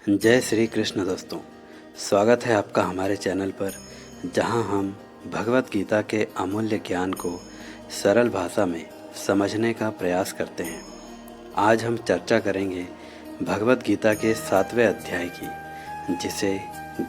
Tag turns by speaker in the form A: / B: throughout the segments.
A: जय श्री कृष्ण दोस्तों, स्वागत है आपका हमारे चैनल पर, जहां हम भगवत गीता के अमूल्य ज्ञान को सरल भाषा में समझने का प्रयास करते हैं। आज हम चर्चा करेंगे भगवत गीता के 7वें अध्याय की, जिसे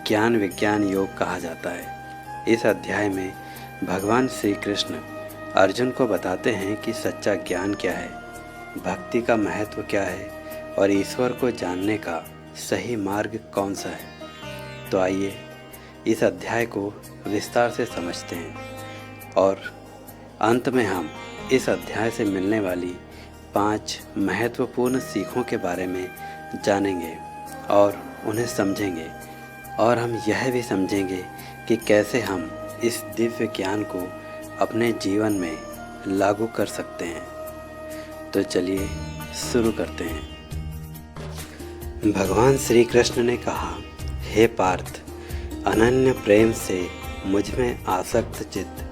A: ज्ञान विज्ञान योग कहा जाता है। इस अध्याय में भगवान श्री कृष्ण अर्जुन को बताते हैं कि सच्चा ज्ञान क्या है, भक्ति का महत्व क्या है और ईश्वर को जानने का सही मार्ग कौन सा है। तो आइए इस अध्याय को विस्तार से समझते हैं और अंत में हम इस अध्याय से मिलने वाली 5 महत्वपूर्ण सीखों के बारे में जानेंगे और उन्हें समझेंगे, और हम यह भी समझेंगे कि कैसे हम इस दिव्य ज्ञान को अपने जीवन में लागू कर सकते हैं। तो चलिए शुरू करते हैं। भगवान श्री कृष्ण ने कहा, हे पार्थ, अनन्य प्रेम से मुझ में आसक्त चित्त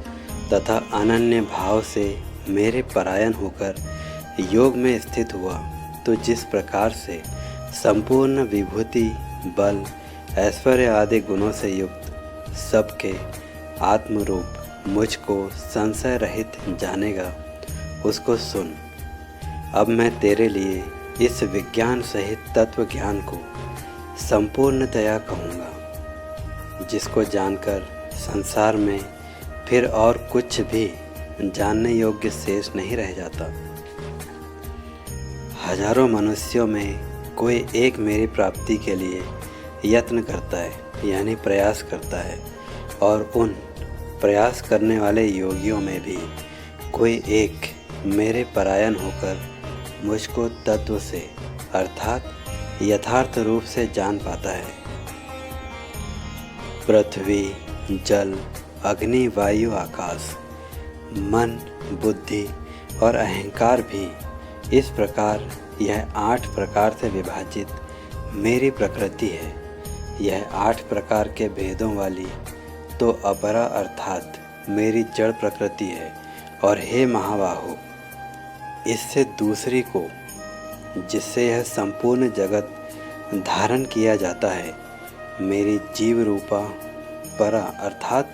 A: तथा अनन्य भाव से मेरे परायण होकर योग में स्थित हुआ तो जिस प्रकार से संपूर्ण विभूति, बल, ऐश्वर्य आदि गुणों से युक्त सबके आत्मरूप मुझको संशय रहित जानेगा, उसको सुन। अब मैं तेरे लिए इस विज्ञान सहित तत्व ज्ञान को संपूर्णतया कहूँगा, जिसको जानकर संसार में फिर और कुछ भी जानने योग्य शेष नहीं रह जाता। हजारों मनुष्यों में कोई एक मेरी प्राप्ति के लिए यत्न करता है, यानी प्रयास करता है, और उन प्रयास करने वाले योगियों में भी कोई एक मेरे परायण होकर मुझको तत्व से अर्थात यथार्थ रूप से जान पाता है। पृथ्वी, जल, अग्नि, वायु, आकाश, मन, बुद्धि और अहंकार भी इस प्रकार यह 8 प्रकार से विभाजित मेरी प्रकृति है। यह 8 प्रकार के भेदों वाली तो अपरा अर्थात मेरी जड़ प्रकृति है। और हे महाबाहो, इससे दूसरी को, जिससे यह संपूर्ण जगत धारण किया जाता है, मेरी जीव रूपा परा अर्थात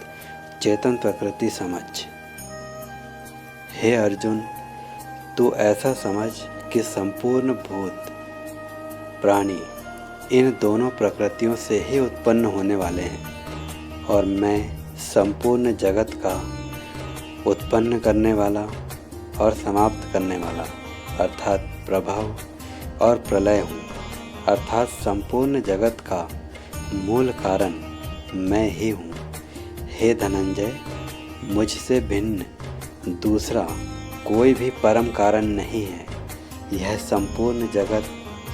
A: चेतन प्रकृति समझ। हे अर्जुन, तू ऐसा समझ कि संपूर्ण भूत प्राणी इन दोनों प्रकृतियों से ही उत्पन्न होने वाले हैं, और मैं संपूर्ण जगत का उत्पन्न करने वाला और समाप्त करने वाला अर्थात प्रभाव और प्रलय हूँ, अर्थात संपूर्ण जगत का मूल कारण मैं ही हूँ। हे धनंजय, मुझसे भिन्न दूसरा कोई भी परम कारण नहीं है। यह संपूर्ण जगत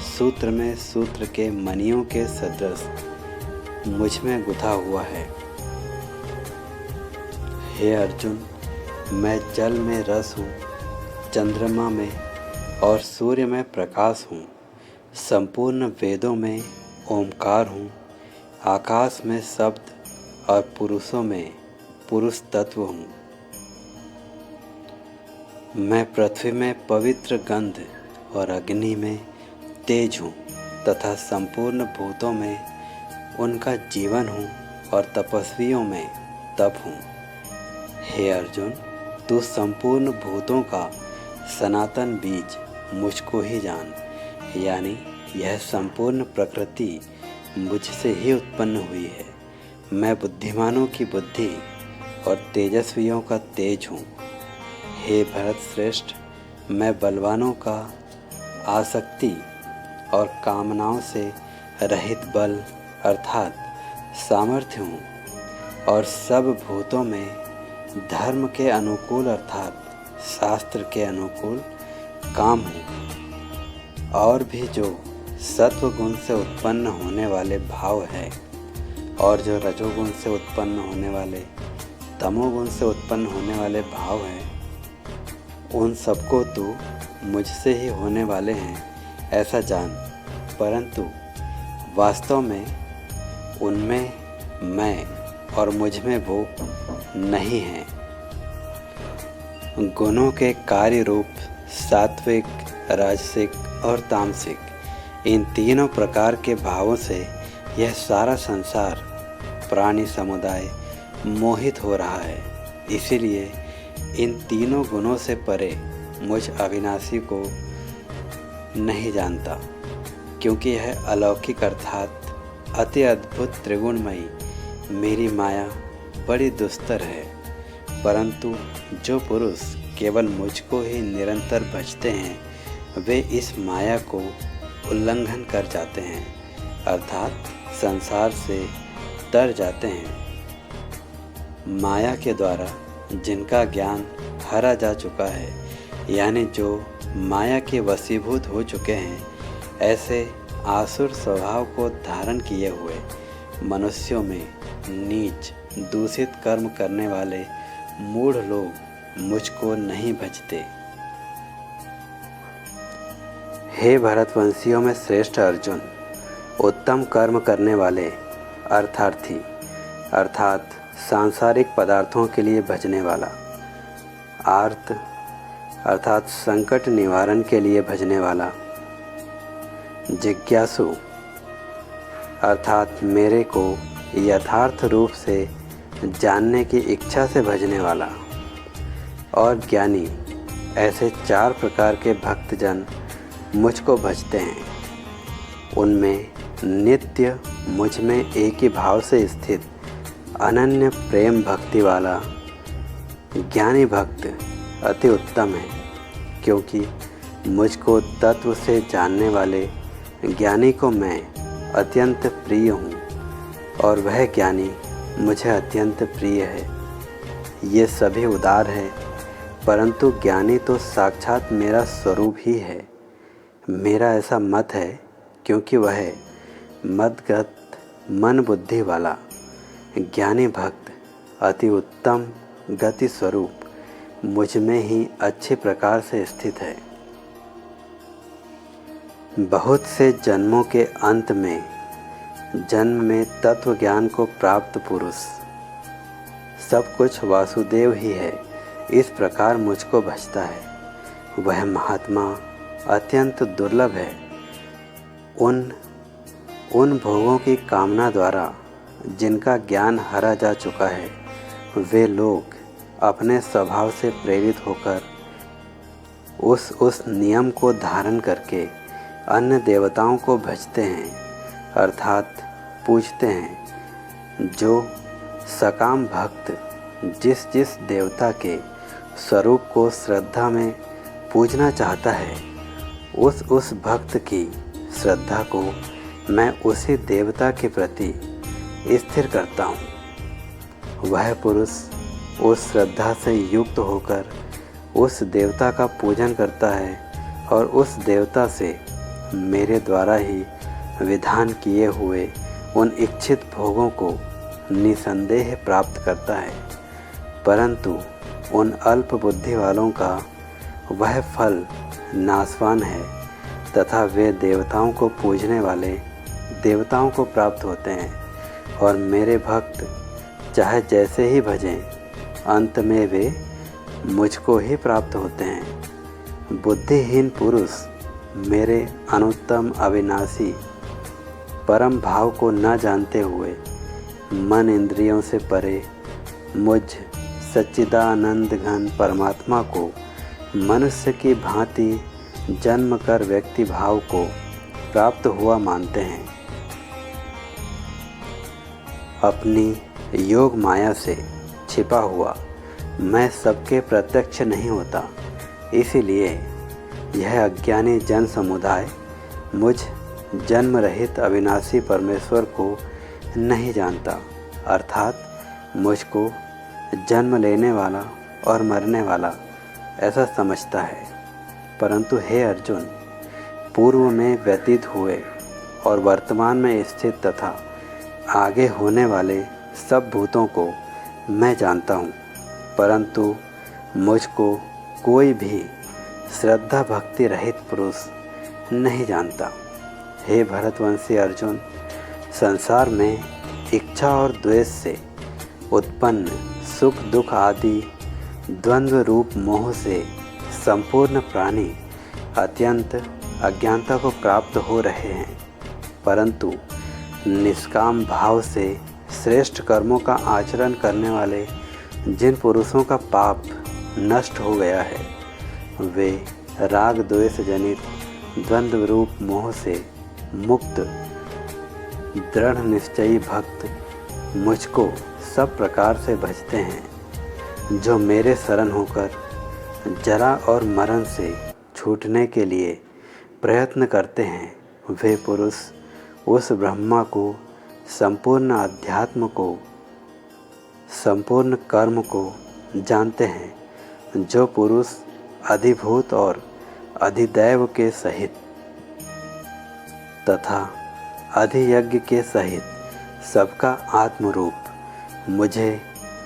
A: सूत्र में सूत्र के मणियों के सदृश मुझ में गुथा हुआ है। हे अर्जुन, मैं जल में रस हूँ, चंद्रमा में और सूर्य में प्रकाश हूँ, संपूर्ण वेदों में ओमकार हूँ, आकाश में शब्द और पुरुषों में पुरुष तत्व हूँ। मैं पृथ्वी में पवित्र गंध और अग्नि में तेज हूँ तथा संपूर्ण भूतों में उनका जीवन हूँ और तपस्वियों में तप हूँ। हे अर्जुन, तू संपूर्ण भूतों का सनातन बीज मुझको ही जान, यानी यह संपूर्ण प्रकृति मुझसे ही उत्पन्न हुई है। मैं बुद्धिमानों की बुद्धि और तेजस्वियों का तेज हूँ। हे भरत श्रेष्ठ, मैं बलवानों का आसक्ति और कामनाओं से रहित बल अर्थात सामर्थ्य हूँ, और सब भूतों में धर्म के अनुकूल अर्थात शास्त्र के अनुकूल काम हूँ। और भी जो सत्व गुण से उत्पन्न होने वाले भाव है और जो रजोगुण से उत्पन्न होने वाले, तमोगुण से उत्पन्न होने वाले भाव हैं, उन सबको तो मुझसे ही होने वाले हैं ऐसा जान, परंतु वास्तव में उनमें मैं और मुझ में वो नहीं है। गुणों के कार्य रूप सात्विक, राजसिक और तामसिक, इन तीनों प्रकार के भावों से यह सारा संसार, प्राणी समुदाय मोहित हो रहा है। इसीलिए इन तीनों गुणों से परे मुझ अविनाशी को नहीं जानता, क्योंकि यह अलौकिक अर्थात अति अद्भुत त्रिगुणमयी मेरी माया बड़ी दुस्तर है। परंतु जो पुरुष केवल मुझको ही निरंतर भजते हैं वे इस माया को उल्लंघन कर जाते हैं, अर्थात संसार से तर जाते हैं। माया के द्वारा जिनका ज्ञान हरा जा चुका है, यानी जो माया के वशीभूत हो चुके हैं, ऐसे आसुर स्वभाव को धारण किए हुए मनुष्यों में नीच दूषित कर्म करने वाले मूढ़ लोग मुझको नहीं भजते। हे भरतवंशियों में श्रेष्ठ अर्जुन, उत्तम कर्म करने वाले अर्थार्थी अर्थात सांसारिक पदार्थों के लिए भजने वाला, आर्त अर्थात संकट निवारण के लिए भजने वाला, जिज्ञासु अर्थात मेरे को यथार्थ रूप से जानने की इच्छा से भजने वाला, और ज्ञानी, ऐसे 4 प्रकार के भक्तजन मुझको भजते हैं। उनमें नित्य मुझ में एक ही भाव से स्थित अनन्य प्रेम भक्ति वाला ज्ञानी भक्त अति उत्तम है, क्योंकि मुझको तत्व से जानने वाले ज्ञानी को मैं अत्यंत प्रिय हूँ और वह ज्ञानी मुझे अत्यंत प्रिय है। ये सभी उदार है, परंतु ज्ञानी तो साक्षात मेरा स्वरूप ही है। मेरा ऐसा मत है, क्योंकि वह मदगत मन बुद्धि वाला ज्ञानी भक्त अति उत्तम गति स्वरूप मुझ में ही अच्छे प्रकार से स्थित है। बहुत से जन्मों के अंत में जन्म में तत्व ज्ञान को प्राप्त पुरुष, सब कुछ वासुदेव ही है, इस प्रकार मुझको भजता है। वह महात्मा अत्यंत दुर्लभ है। उन भोगों की कामना द्वारा जिनका ज्ञान हरा जा चुका है, वे लोग अपने स्वभाव से प्रेरित होकर उस नियम को धारण करके अन्य देवताओं को भजते हैं, अर्थात पूजते हैं। जो सकाम भक्त जिस जिस देवता के स्वरूप को श्रद्धा में पूजना चाहता है, उस भक्त की श्रद्धा को मैं उसी देवता के प्रति स्थिर करता हूँ। वह पुरुष उस श्रद्धा से युक्त होकर उस देवता का पूजन करता है और उस देवता से मेरे द्वारा ही विधान किए हुए उन इच्छित भोगों को निसंदेह प्राप्त करता है। परंतु उन अल्प बुद्धि वालों का वह फल नाशवान है तथा वे देवताओं को पूजने वाले देवताओं को प्राप्त होते हैं, और मेरे भक्त चाहे जैसे ही भजें, अंत में वे मुझको ही प्राप्त होते हैं। बुद्धिहीन पुरुष मेरे अनुत्तम अविनाशी परम भाव को न जानते हुए मन इंद्रियों से परे मुझ सच्चिदानंद घन परमात्मा को मनुष्य की भांति जन्म कर व्यक्ति भाव को प्राप्त हुआ मानते हैं। अपनी योग माया से छिपा हुआ मैं सबके प्रत्यक्ष नहीं होता, इसीलिए यह अज्ञानी जन समुदाय मुझ जन्म रहित अविनाशी परमेश्वर को नहीं जानता, अर्थात मुझको जन्म लेने वाला और मरने वाला ऐसा समझता है। परंतु हे अर्जुन, पूर्व में व्यतीत हुए और वर्तमान में स्थित तथा आगे होने वाले सब भूतों को मैं जानता हूँ, परंतु मुझको कोई भी श्रद्धा भक्ति रहित पुरुष नहीं जानता। हे भरतवंशी अर्जुन, संसार में इच्छा और द्वेष से उत्पन्न सुख दुख आदि द्वंद्व रूप मोह से संपूर्ण प्राणी अत्यंत अज्ञानता को प्राप्त हो रहे हैं, परंतु निष्काम भाव से श्रेष्ठ कर्मों का आचरण करने वाले जिन पुरुषों का पाप नष्ट हो गया है, वे राग द्वेष जनित द्वंद्व रूप मोह से मुक्त दृढ़ निश्चयी भक्त मुझको सब प्रकार से भजते हैं। जो मेरे शरण होकर जरा और मरण से छूटने के लिए प्रयत्न करते हैं, वे पुरुष उस ब्रह्मा को, संपूर्ण अध्यात्म को, संपूर्ण कर्म को जानते हैं। जो पुरुष अधिभूत और अधिदैव के सहित तथा अधियज्ञ के सहित सबका आत्मरूप मुझे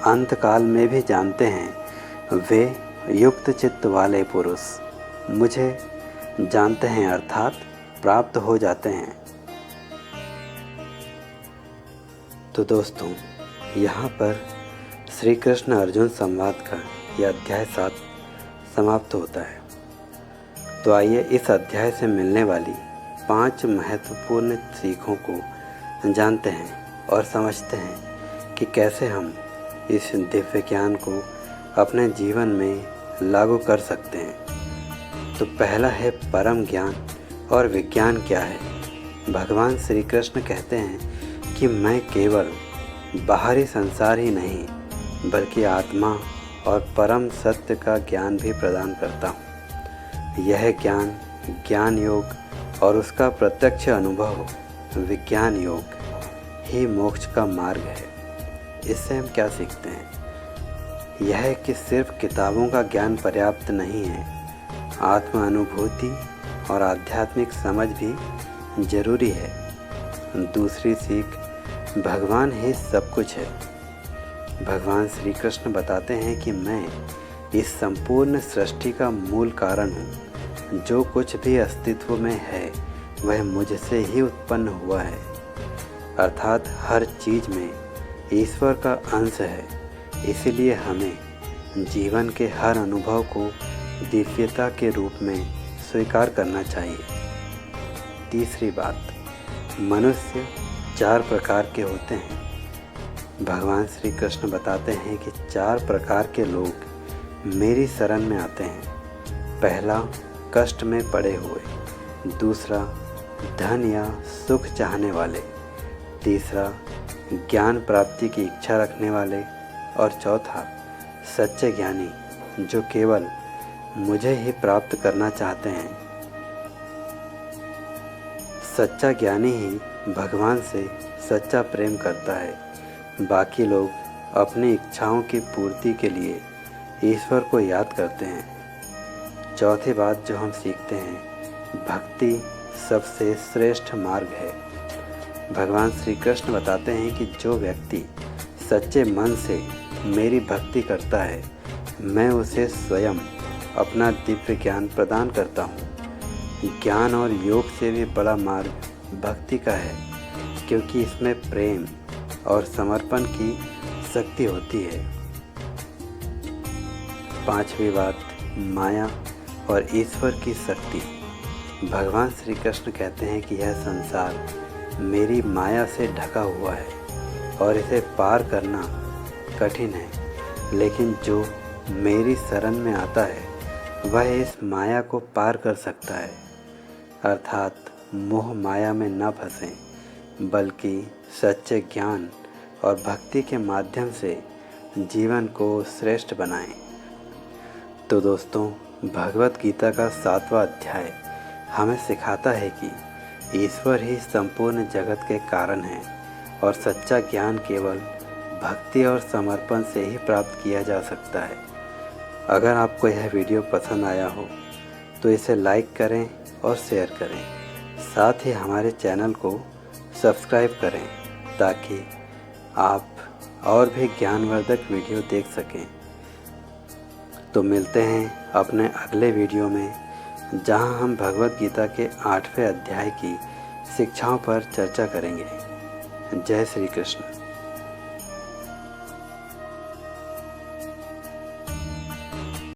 A: अंतकाल में भी जानते हैं, वे युक्त चित्त वाले पुरुष मुझे जानते हैं अर्थात प्राप्त हो जाते हैं। तो दोस्तों, यहाँ पर श्री कृष्ण अर्जुन संवाद का यह अध्याय 7 समाप्त होता है। तो आइए इस अध्याय से मिलने वाली 5 महत्वपूर्ण सीखों को जानते हैं और समझते हैं कि कैसे हम इस दिव्य ज्ञान को अपने जीवन में लागू कर सकते हैं। तो पहला है परम ज्ञान और विज्ञान क्या है। भगवान श्री कृष्ण कहते हैं कि मैं केवल बाहरी संसार ही नहीं बल्कि आत्मा और परम सत्य का ज्ञान भी प्रदान करता हूँ। यह ज्ञान, ज्ञान योग और उसका प्रत्यक्ष अनुभव, विज्ञान योग ही मोक्ष का मार्ग है। इससे हम क्या सीखते हैं? यह कि सिर्फ किताबों का ज्ञान पर्याप्त नहीं है, आत्म अनुभूति और आध्यात्मिक समझ भी जरूरी है। दूसरी सीख, भगवान ही सब कुछ है। भगवान श्री कृष्ण बताते हैं कि मैं इस संपूर्ण सृष्टि का मूल कारण हूँ। जो कुछ भी अस्तित्व में है वह मुझसे ही उत्पन्न हुआ है, अर्थात हर चीज़ में ईश्वर का अंश है। इसलिए हमें जीवन के हर अनुभव को दिव्यता के रूप में स्वीकार करना चाहिए। तीसरी बात, मनुष्य 4 प्रकार के होते हैं। भगवान श्री कृष्ण बताते हैं कि 4 प्रकार के लोग मेरी शरण में आते हैं। पहला, कष्ट में पड़े हुए। दूसरा, धन या सुख चाहने वाले। तीसरा, ज्ञान प्राप्ति की इच्छा रखने वाले। और चौथा, सच्चे ज्ञानी जो केवल मुझे ही प्राप्त करना चाहते हैं। सच्चा ज्ञानी ही भगवान से सच्चा प्रेम करता है। बाकी लोग अपनी इच्छाओं की पूर्ति के लिए ईश्वर को याद करते हैं। चौथी बात जो हम सीखते हैं, भक्ति सबसे श्रेष्ठ मार्ग है। भगवान श्री कृष्ण बताते हैं कि जो व्यक्ति सच्चे मन से मेरी भक्ति करता है, मैं उसे स्वयं अपना दिव्य ज्ञान प्रदान करता हूँ। ज्ञान और योग से भी बड़ा मार्ग भक्ति का है, क्योंकि इसमें प्रेम और समर्पण की शक्ति होती है। 5वीं बात, माया और ईश्वर की शक्ति। भगवान श्री कृष्ण कहते हैं कि यह संसार मेरी माया से ढका हुआ है और इसे पार करना कठिन है, लेकिन जो मेरी शरण में आता है वह इस माया को पार कर सकता है। अर्थात मोह माया में न फंसें, बल्कि सच्चे ज्ञान और भक्ति के माध्यम से जीवन को श्रेष्ठ बनाएं। तो दोस्तों, भगवत गीता का 7वां अध्याय हमें सिखाता है कि ईश्वर ही संपूर्ण जगत के कारण है और सच्चा ज्ञान केवल भक्ति और समर्पण से ही प्राप्त किया जा सकता है। अगर आपको यह वीडियो पसंद आया हो तो इसे लाइक करें और शेयर करें। साथ ही हमारे चैनल को सब्सक्राइब करें ताकि आप और भी ज्ञानवर्धक वीडियो देख सकें। तो मिलते हैं अपने अगले वीडियो में, जहां हम भगवत गीता के 8वें अध्याय की शिक्षाओं पर चर्चा करेंगे। जय श्री कृष्ण।